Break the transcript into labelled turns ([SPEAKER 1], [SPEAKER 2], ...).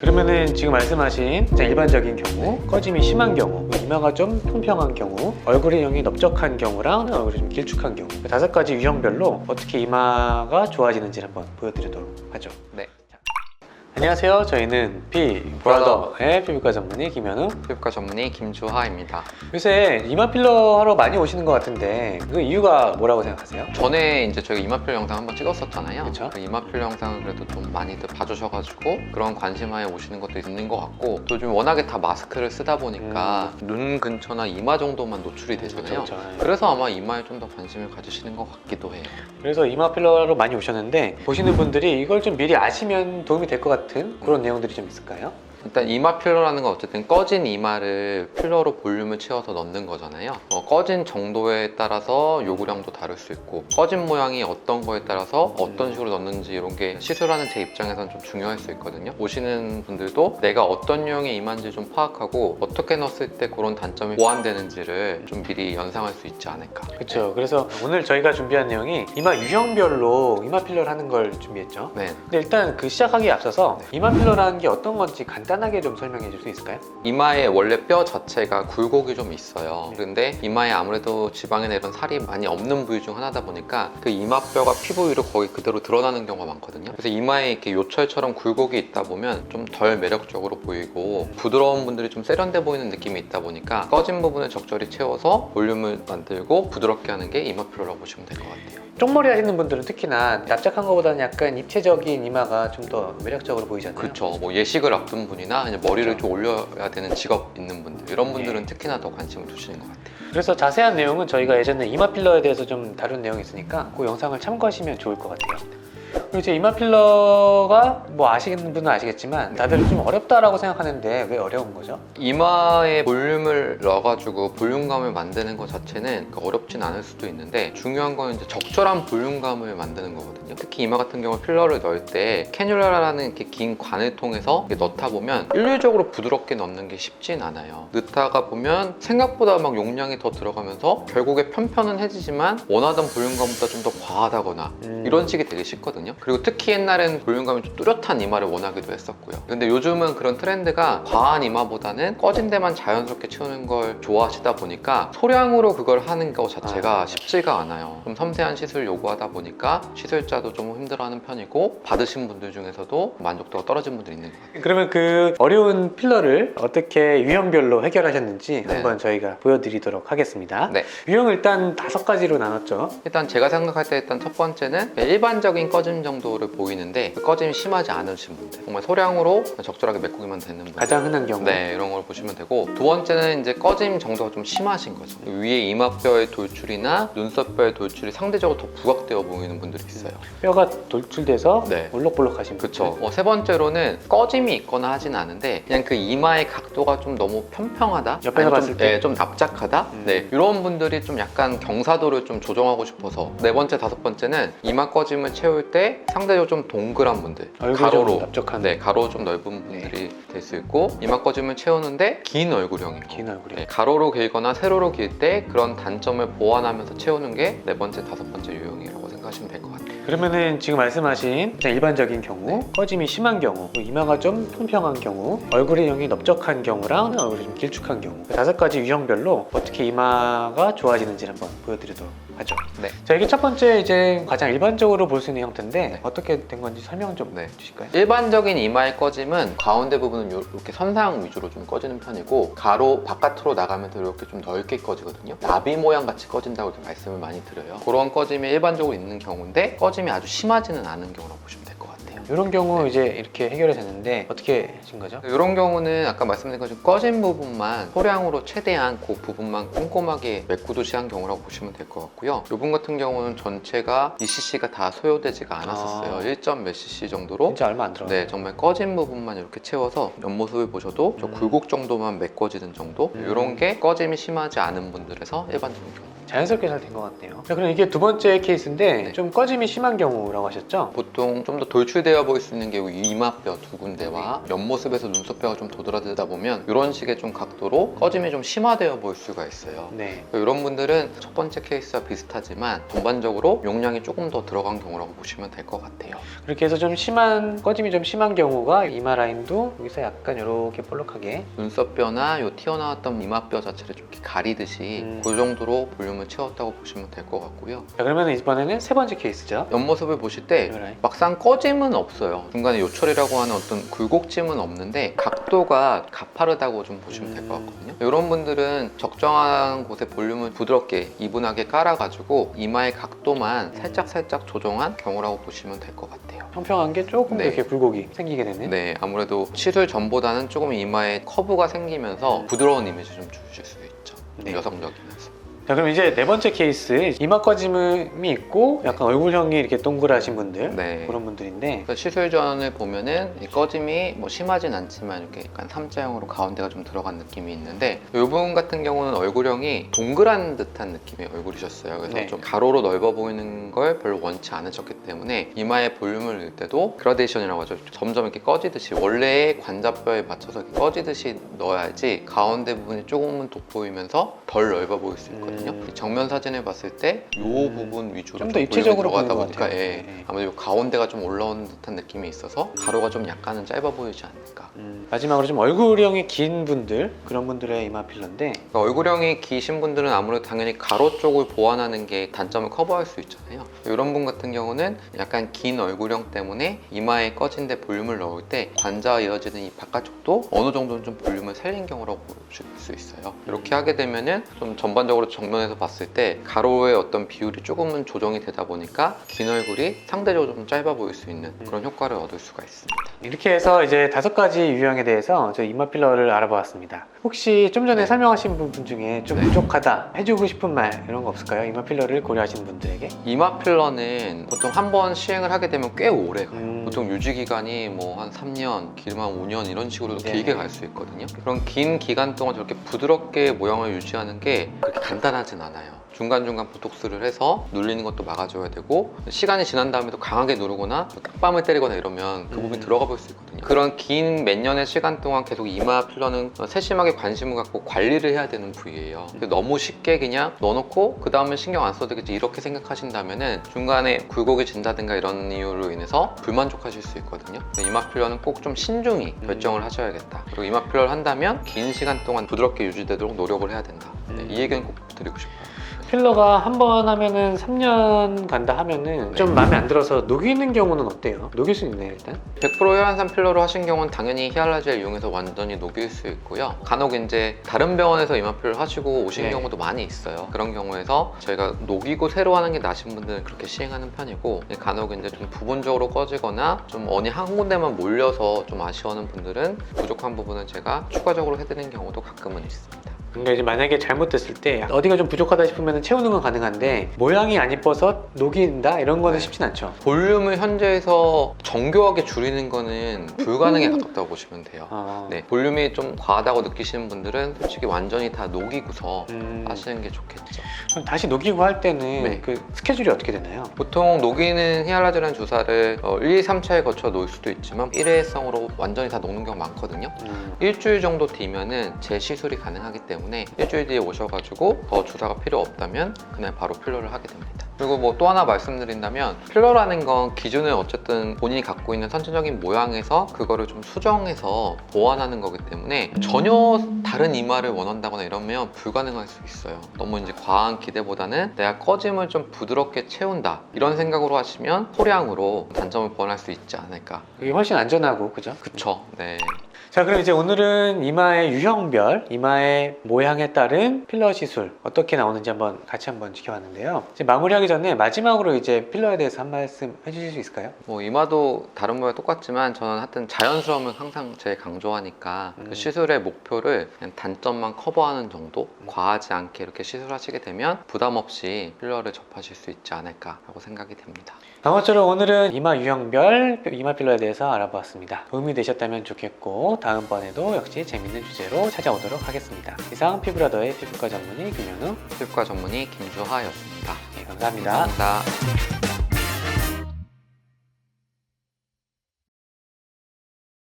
[SPEAKER 1] 그러면은 지금 말씀하신 그냥 일반적인 경우, 꺼짐이 심한 경우, 이마가 좀 평평한 경우, 얼굴의 형이 넓적한 경우랑 얼굴이 좀 길쭉한 경우, 5가지 유형별로 어떻게 이마가 좋아지는지 한번 보여드리도록 하죠.
[SPEAKER 2] 네.
[SPEAKER 1] 안녕하세요. 저희는 브라더의 피부과 전문의 김현우,
[SPEAKER 2] 피부과 전문의 김주하입니다.
[SPEAKER 1] 요새 이마 필러 하러 많이 오시는 것 같은데 그 이유가 뭐라고 생각하세요?
[SPEAKER 2] 전에 이제 저희가 이마필러 영상 한번 찍었었잖아요.
[SPEAKER 1] 그쵸?
[SPEAKER 2] 그 이마필러 영상을 그래도 좀 많이들 봐주셔가지고 그런 관심하에 오시는 것도 있는 것 같고, 또 요즘 워낙에 다 마스크를 쓰다 보니까 눈 근처나 이마 정도만 노출이 되잖아요.
[SPEAKER 1] 그쵸.
[SPEAKER 2] 그래서 아마 이마에 좀 더 관심을 가지시는 것 같기도 해요.
[SPEAKER 1] 그래서 이마 필러로 많이 오셨는데 보시는 분들이 이걸 좀 미리 아시면 도움이 될 것 같은 그런 내용들이 좀 있을까요?
[SPEAKER 2] 일단 이마 필러라는 건 어쨌든 꺼진 이마를 필러로 볼륨을 채워서 넣는 거잖아요. 꺼진 정도에 따라서 요구량도 다를 수 있고, 꺼진 모양이 어떤 거에 따라서 어떤 식으로 넣는지 이런 게 시술하는 제 입장에서는 좀 중요할 수 있거든요. 오시는 분들도 내가 어떤 유형의 이마인지 좀 파악하고 어떻게 넣었을 때 그런 단점이 보완되는지를 좀 미리 연상할 수 있지 않을까.
[SPEAKER 1] 그렇죠. 그래서 오늘 저희가 준비한 내용이 이마 유형별로 이마 필러를 하는 걸 준비했죠.
[SPEAKER 2] 네.
[SPEAKER 1] 근데 일단 그 시작하기에 앞서서 이마 필러라는 게 어떤 건지 간단하게 좀 설명해 줄 수 있을까요?
[SPEAKER 2] 이마에 원래 뼈 자체가 굴곡이 좀 있어요. 근데 이마에 아무래도 지방이나 이런 살이 많이 없는 부위 중 하나다 보니까 그 이마뼈가 피부 위로 거의 그대로 드러나는 경우가 많거든요. 그래서 이마에 이렇게 요철처럼 굴곡이 있다 보면 좀 덜 매력적으로 보이고, 부드러운 분들이 좀 세련돼 보이는 느낌이 있다 보니까 꺼진 부분을 적절히 채워서 볼륨을 만들고 부드럽게 하는 게 이마 필러라고 보시면 될 것 같아요.
[SPEAKER 1] 쪽머리 하시는 분들은 특히나 납작한 것보다는 약간 입체적인 이마가 좀 더 매력적으로 보이잖아요.
[SPEAKER 2] 그렇죠. 뭐 예식을 앞둔 분이나 이제 머리를
[SPEAKER 1] 그쵸.
[SPEAKER 2] 좀 올려야 되는 직업 있는 분들, 이런 분들은
[SPEAKER 1] 네.
[SPEAKER 2] 특히나 더 관심을 두시는 것 같아요.
[SPEAKER 1] 그래서 자세한 내용은 저희가 예전에 이마 필러에 대해서 좀 다룬 내용이 있으니까 그 영상을 참고하시면 좋을 것 같아요. 그리고 이제 이마 필러가 뭐 아시는 분은 아시겠지만 다들 좀 어렵다라고 생각하는데 왜 어려운 거죠?
[SPEAKER 2] 이마에 볼륨을 넣어가지고 볼륨감을 만드는 것 자체는 어렵진 않을 수도 있는데, 중요한 건 이제 적절한 볼륨감을 만드는 거거든요. 특히 이마 같은 경우 필러를 넣을 때 캐뉼라라는 이렇게 긴 관을 통해서 이렇게 넣다 보면 일률적으로 부드럽게 넣는 게 쉽진 않아요. 넣다가 보면 생각보다 막 용량이 더 들어가면서 결국에 편편은 해지지만 원하던 볼륨감보다 좀 더 과하다거나 이런 식이 되게 쉽거든요. 그리고 특히 옛날에는 볼륨감이 좀 뚜렷한 이마를 원하기도 했었고요. 근데 요즘은 그런 트렌드가 과한 이마보다는 꺼진 데만 자연스럽게 채우는 걸 좋아하시다 보니까 소량으로 그걸 하는 것 자체가 쉽지가 않아요. 좀 섬세한 시술 요구하다 보니까 시술자도 좀 힘들어하는 편이고, 받으신 분들 중에서도 만족도가 떨어진 분들이 있는 것 같아요.
[SPEAKER 1] 그러면 그 어려운 필러를 어떻게 유형별로 해결하셨는지
[SPEAKER 2] 네.
[SPEAKER 1] 한번 저희가 보여드리도록 하겠습니다.
[SPEAKER 2] 네.
[SPEAKER 1] 유형을 일단 5가지로 나눴죠.
[SPEAKER 2] 일단 제가 생각할 때 일단 첫 번째는 일반적인 꺼짐 정도를 보이는데 그 꺼짐이 심하지 않으신 분들, 정말 소량으로 적절하게 메꾸기만 되는 분들,
[SPEAKER 1] 가장 흔한 경우.
[SPEAKER 2] 네, 이런 걸 보시면 되고, 두 번째는 이제 꺼짐 정도가 좀 심하신 거죠. 위에 이마뼈의 돌출이나 눈썹뼈의 돌출이 상대적으로 더 부각되어 보이는 분들이 있어요.
[SPEAKER 1] 뼈가 돌출돼서
[SPEAKER 2] 네.
[SPEAKER 1] 올록볼록하신 분들.
[SPEAKER 2] 그렇죠. 세 번째로는 꺼짐이 있거나 하진 않은데 그냥 그 이마의 각도가 좀 너무 평평하다,
[SPEAKER 1] 옆에서
[SPEAKER 2] 아니면
[SPEAKER 1] 봤을 때?
[SPEAKER 2] 좀 납작하다. 네, 이런 분들이 좀 약간 경사도를 좀 조정하고 싶어서. 네 번째, 다섯 번째는 이마 꺼짐을 채울 때 상대적으로 좀 동그란 분들,
[SPEAKER 1] 얼굴이 좀 납작한.
[SPEAKER 2] 네, 가로 좀 넓은 분들이 될 수 있고, 이마 꺼짐을 채우는데 긴 얼굴형인 거.
[SPEAKER 1] 긴 얼굴이.
[SPEAKER 2] 네, 가로로 길거나 세로로 길 때 그런 단점을 보완하면서 채우는 게 네 번째, 다섯 번째 유형이라고 생각하시면 될 것 같아요.
[SPEAKER 1] 그러면은 지금 말씀하신 그냥 일반적인 경우, 꺼짐이 심한 경우, 이마가 좀 평평한 경우, 얼굴의 형이 넓적한 경우랑 얼굴이 좀 길쭉한 경우, 5가지 유형별로 어떻게 이마가 좋아지는지 한번 보여드리도록 하죠.
[SPEAKER 2] 네.
[SPEAKER 1] 자, 이게 첫 번째 이제 가장 일반적으로 볼 수 있는 형태인데
[SPEAKER 2] 네.
[SPEAKER 1] 어떻게 된 건지 설명 좀
[SPEAKER 2] 네.
[SPEAKER 1] 주실까요?
[SPEAKER 2] 일반적인 이마의 꺼짐은 가운데 부분은 이렇게 선상 위주로 좀 꺼지는 편이고, 가로 바깥으로 나가면서 이렇게 좀 넓게 꺼지거든요. 나비 모양 같이 꺼진다고 이렇게 말씀을 많이 드려요. 그런 꺼짐이 일반적으로 있는 경우인데 꺼짐이 아주 심하지는 않은 경우라고 보시면 될 것 같아요.
[SPEAKER 1] 이런 경우 이제 이렇게 해결이 됐는데 어떻게 하신 거죠?
[SPEAKER 2] 이런 경우는 아까 말씀드린 것처럼 꺼진 부분만 소량으로 최대한 그 부분만 꼼꼼하게 메꾸듯이 한 경우라고 보시면 될 것 같고요. 이분 같은 경우는 전체가 2cc가 다 소요되지가 않았었어요. 1점 몇 cc 정도로.
[SPEAKER 1] 진짜 얼마 안 들어가요.
[SPEAKER 2] 네, 정말 꺼진 부분만 이렇게 채워서 옆모습을 보셔도 저 굴곡 정도만 메꿔지는 정도, 이런 게 꺼짐이 심하지 않은 분들에서 일반적인 경우.
[SPEAKER 1] 자연스럽게 잘 된 것 같네요. 자, 그럼 이게 두 번째 케이스인데
[SPEAKER 2] 네.
[SPEAKER 1] 좀 꺼짐이 심한 경우라고 하셨죠?
[SPEAKER 2] 보통 좀 더 돌출되어 보일 수 있는 게 이마뼈 두 군데와 옆모습에서 눈썹뼈가 좀 도드라지다 보면 이런 식의 좀 각도로 꺼짐이 좀 심화되어 보일 수가 있어요.
[SPEAKER 1] 네.
[SPEAKER 2] 이런 분들은 첫 번째 케이스와 비슷하지만 전반적으로 용량이 조금 더 들어간 경우라고 보시면 될 것 같아요.
[SPEAKER 1] 그렇게 해서 좀 심한 꺼짐이 좀 심한 경우가 이마 라인도 여기서 약간 이렇게 볼록하게
[SPEAKER 2] 눈썹뼈나 요 튀어나왔던 이마뼈 자체를 좀 이렇게 가리듯이 그 정도로 볼륨을 채웠다고 보시면 될 것 같고요.
[SPEAKER 1] 자, 그러면 이번에는 세 번째 케이스죠.
[SPEAKER 2] 옆모습을 보실 때
[SPEAKER 1] 이 라인.
[SPEAKER 2] 막상 꺼짐은 없어요. 중간에 요철이라고 하는 어떤 굴곡짐은 없는데 각도가 가파르다고 좀 보시면 될 것 같거든요. 이런 분들은 적정한 곳에 볼륨을 부드럽게 이분하게 깔아가지고 이마의 각도만 살짝 조정한 경우라고 보시면 될 것 같아요.
[SPEAKER 1] 평평한 게 조금 더
[SPEAKER 2] 네.
[SPEAKER 1] 이렇게 굴곡이 생기게 되는.
[SPEAKER 2] 네, 아무래도 시술 전보다는 조금 이마에 커브가 생기면서 부드러운 이미지 좀 주실 수 있죠.
[SPEAKER 1] 네.
[SPEAKER 2] 여성적이면서.
[SPEAKER 1] 자, 그럼 이제 네 번째 케이스, 이마 꺼짐이 있고 약간 얼굴형이 이렇게 동그라신 분들,
[SPEAKER 2] 네.
[SPEAKER 1] 그런 분들인데
[SPEAKER 2] 그러니까 시술 전을 보면은 이 꺼짐이 뭐 심하진 않지만 이렇게 약간 삼자형으로 가운데가 좀 들어간 느낌이 있는데 이 부분 같은 경우는 얼굴형이 동그란 듯한 느낌의 얼굴이셨어요. 그래서
[SPEAKER 1] 네.
[SPEAKER 2] 좀 가로로 넓어 보이는 걸 별로 원치 않으셨기 때문에 이마에 볼륨을 넣을 때도 그라데이션이라고 하죠. 점점 이렇게 꺼지듯이 원래의 관자뼈에 맞춰서 이렇게 꺼지듯이 넣어야지 가운데 부분이 조금은 돋보이면서 덜 넓어 보일 수 있거든요. 이 정면 사진을 봤을 때 이 부분 위주로
[SPEAKER 1] 좀더
[SPEAKER 2] 볼륨이
[SPEAKER 1] 입체적으로
[SPEAKER 2] 들어가다
[SPEAKER 1] 보이는 것
[SPEAKER 2] 보니까
[SPEAKER 1] 같아요.
[SPEAKER 2] 예,
[SPEAKER 1] 네.
[SPEAKER 2] 아무래도 가운데가 좀 올라오는 듯한 느낌이 있어서 가로가 좀 약간은 짧아 보이지 않을까.
[SPEAKER 1] 마지막으로 좀 얼굴형이 긴 분들, 그런 분들의 이마 필러인데
[SPEAKER 2] 그러니까 얼굴형이 기신 분들은 아무래도 당연히 가로 쪽을 보완하는 게 단점을 커버할 수 있잖아요. 이런 분 같은 경우는 약간 긴 얼굴형 때문에 이마에 꺼진 데 볼륨을 넣을 때 관자와 이어지는 이 바깥쪽도 어느 정도는 좀 볼륨을 살린 경우라고 보실 수 있어요. 이렇게 하게 되면은 좀 전반적으로 정면에서 봤을 때 가로의 어떤 비율이 조금은 조정이 되다 보니까 긴 얼굴이 상대적으로 좀 짧아 보일 수 있는 그런 효과를 얻을 수가 있습니다.
[SPEAKER 1] 이렇게 해서 이제 5가지 유형에 대해서 저 이마 필러를 알아보았습니다. 혹시 좀 전에
[SPEAKER 2] 네.
[SPEAKER 1] 설명하신 부분 중에 좀
[SPEAKER 2] 네.
[SPEAKER 1] 부족하다 해주고 싶은 말 이런 거 없을까요? 이마 필러를 고려하시는 분들에게?
[SPEAKER 2] 이마 필러는 보통 한 번 시행을 하게 되면 꽤 오래 가요. 보통
[SPEAKER 1] 음.
[SPEAKER 2] 유지 기간이 뭐 한 3년, 길면 한 5년 이런 식으로
[SPEAKER 1] 네.
[SPEAKER 2] 길게 갈 수 있거든요. 그런 긴 기간 동안 저렇게 부드럽게 모양을 유지하는 게 그렇게 간단하진 않아요. 중간중간 보톡스를 해서 눌리는 것도 막아줘야 되고 시간이 지난 다음에도 강하게 누르거나 딱밤을 때리거나 이러면 그 부분이 들어가 볼 수 있거든요. 그런 긴 몇 년의 시간 동안 계속 이마 필러는 세심하게 관심을 갖고 관리를 해야 되는 부위예요. 너무 쉽게 그냥 넣어놓고 그 다음에 신경 안 써도 되겠지 이렇게 생각하신다면은 중간에 굴곡이 진다든가 이런 이유로 인해서 불만족하실 수 있거든요. 이마 필러는 꼭 좀 신중히 결정을 하셔야겠다. 그리고 이마 필러를 한다면 긴 시간 동안 부드럽게 유지되도록 노력을 해야 된다. 네, 이 얘기는 꼭 드리고 싶어요.
[SPEAKER 1] 필러가 한 번 하면은 3년 간다 하면은
[SPEAKER 2] 네.
[SPEAKER 1] 좀 마음에 안 들어서 녹이는 경우는 어때요? 녹일 수 있나요 일단?
[SPEAKER 2] 100% 혈안산 필러로 하신 경우는 당연히 히알라젤 이용해서 완전히 녹일 수 있고요. 간혹 이제 다른 병원에서 이마 필러 하시고 오신
[SPEAKER 1] 네.
[SPEAKER 2] 경우도 많이 있어요. 그런 경우에서 저희가 녹이고 새로 하는 게 나신 분들은 그렇게 시행하는 편이고 간혹 이제 좀 부분적으로 꺼지거나 좀 어디 한 군데만 몰려서 좀 아쉬워하는 분들은 부족한 부분은 제가 추가적으로 해드리는 경우도 가끔은 있습니다.
[SPEAKER 1] 그러니까 이제 만약에 잘못됐을 때 어디가 좀 부족하다 싶으면 채우는 건 가능한데 모양이 안 이뻐서 녹인다 이런 거는
[SPEAKER 2] 네.
[SPEAKER 1] 쉽진 않죠.
[SPEAKER 2] 볼륨을 현재에서 정교하게 줄이는 거는 불가능에 가깝다고 보시면 돼요. 네, 볼륨이 좀 과하다고 느끼시는 분들은 솔직히 완전히 다 녹이고서 하시는 게 좋겠죠.
[SPEAKER 1] 그럼 다시 녹이고 할 때는
[SPEAKER 2] 네.
[SPEAKER 1] 그 스케줄이 어떻게 되나요?
[SPEAKER 2] 보통 녹이는 히알라젤한 주사를 1, 2, 3차에 거쳐 놓을 수도 있지만 일회성으로 완전히 다 녹는 경우 많거든요. 일주일 정도 뒤면은 재시술이 가능하기 때문에 일주일 뒤에 오셔가지고 더 주사가 필요 없다면 그날 바로 필러를 하게 됩니다. 그리고 뭐 또 하나 말씀드린다면 필러라는 건 기준은 어쨌든 본인이 갖고 있는 선천적인 모양에서 그거를 좀 수정해서 보완하는 거기 때문에 전혀 다른 이마를 원한다거나 이러면 불가능할 수 있어요. 너무 이제 과한 기대보다는 내가 꺼짐을 좀 부드럽게 채운다 이런 생각으로 하시면 소량으로 단점을 보완할 수 있지 않을까.
[SPEAKER 1] 그게 훨씬 안전하고 그죠?
[SPEAKER 2] 그쵸. 네.
[SPEAKER 1] 자, 그럼 이제 오늘은 이마의 유형별, 이마의 모양에 따른 필러 시술 어떻게 나오는지 같이 한번 지켜봤는데요. 이제 마무리하기 전에 마지막으로 이제 필러에 대해서 한 말씀 해주실 수 있을까요?
[SPEAKER 2] 뭐 이마도 다른 모양 똑같지만 저는 하여튼 자연스러움을 항상 제일 강조하니까 그 시술의 목표를 그냥 단점만 커버하는 정도, 과하지 않게 이렇게 시술하시게 되면 부담 없이 필러를 접하실 수 있지 않을까라고 생각이 됩니다.
[SPEAKER 1] 아무쪼록 오늘은 이마 유형별 이마 필러에 대해서 알아보았습니다. 도움이 되셨다면 좋겠고 다음번에도 역시 재밌는 주제로 찾아오도록 하겠습니다. 이상 피부라더의 피부과 전문의 김현우,
[SPEAKER 2] 피부과 전문의 김주하였습니다.
[SPEAKER 1] 네, 감사합니다.
[SPEAKER 2] 감사합니다.